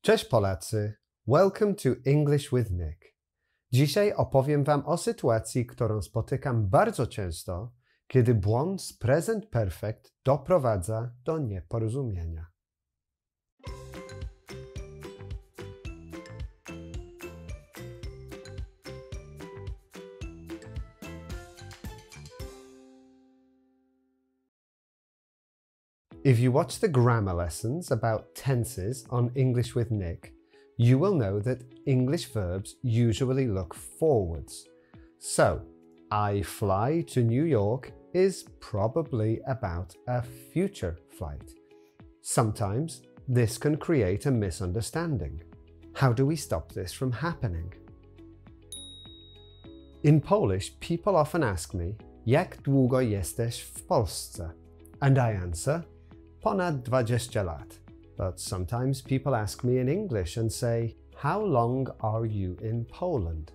Cześć Polacy, welcome to English with Nick. Dzisiaj opowiem Wam o sytuacji, którą spotykam bardzo często, kiedy błąd z present perfect doprowadza do nieporozumienia. If you watch the grammar lessons about tenses on English with Nick, you will know that English verbs usually look forwards. So, I fly to New York is probably about a future flight. Sometimes this can create a misunderstanding. How do we stop this from happening? In Polish, people often ask me, jak długo jesteś w Polsce? And I answer, ponad 20 lat. But sometimes people ask me in English and say, how long are you in Poland?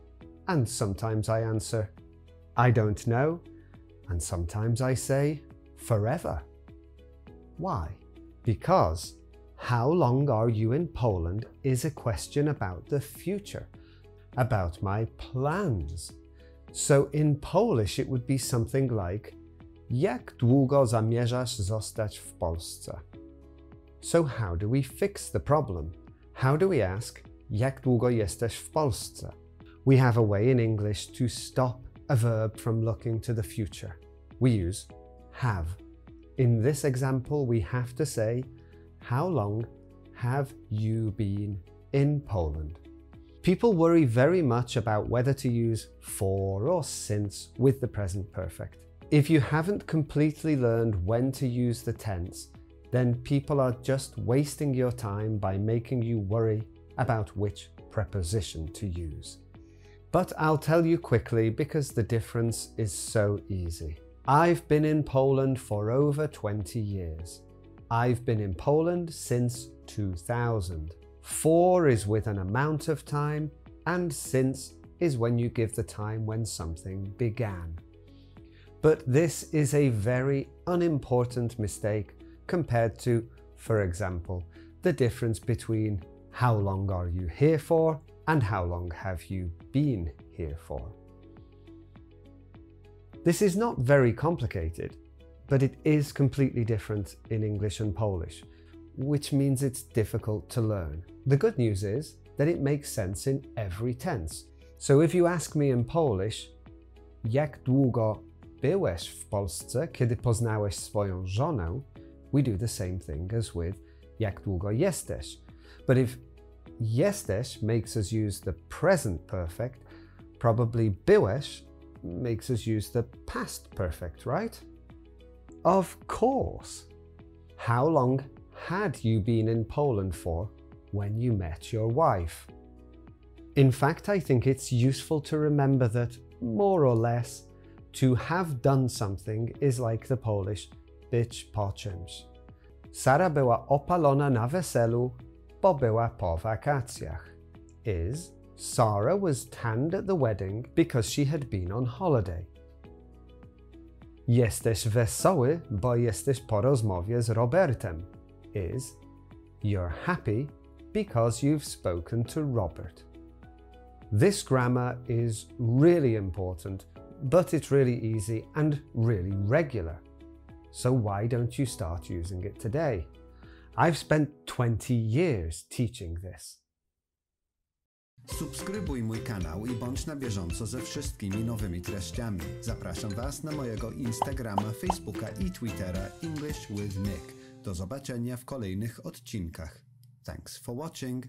And sometimes I answer, I don't know. And sometimes I say, forever. Why? Because how long are you in Poland is a question about the future, about my plans. So in Polish it would be something like, jak długo zamierzasz zostać w Polsce? So how do we fix the problem? How do we ask, jak długo jesteś w Polsce? We have a way in English to stop a verb from looking to the future. We use have. In this example, we have to say, how long have you been in Poland? People worry very much about whether to use for or since with the present perfect. If you haven't completely learned when to use the tense, then people are just wasting your time by making you worry about which preposition to use. But I'll tell you quickly because the difference is so easy. I've been in Poland for over 20 years. I've been in Poland since 2000. For is with an amount of time, and since is when you give the time when something began. But this is a very unimportant mistake compared to, for example, the difference between how long are you here for and how long have you been here for. This is not very complicated, but it is completely different in English and Polish, which means it's difficult to learn. The good news is that it makes sense in every tense. So if you ask me in Polish, jak długo byłeś w Polsce, kiedy poznałeś swoją żonę, we do the same thing as with jak długo jesteś. But if jesteś makes us use the present perfect, probably byłeś makes us use the past perfect, right? Of course. How long had you been in Poland for when you met your wife? In fact, I think it's useful to remember that, more or less, to have done something is like the Polish być po czymś. Sara była opalona na weselu, bo była po wakacjach. Is Sarah was tanned at the wedding because she had been on holiday. Jesteś wesoły, bo jesteś po rozmowie z Robertem. Is you're happy because you've spoken to Robert. This grammar is really important, but it's really easy and really regular. So why don't you start using it today? I've spent 20 years teaching this. Subskrybuj mój kanał i bądź na bieżąco ze wszystkimi nowymi treściami. Zapraszam Was na mojego Instagrama, Facebooka i Twittera English with Nick. Do zobaczenia w kolejnych odcinkach. Thanks for watching.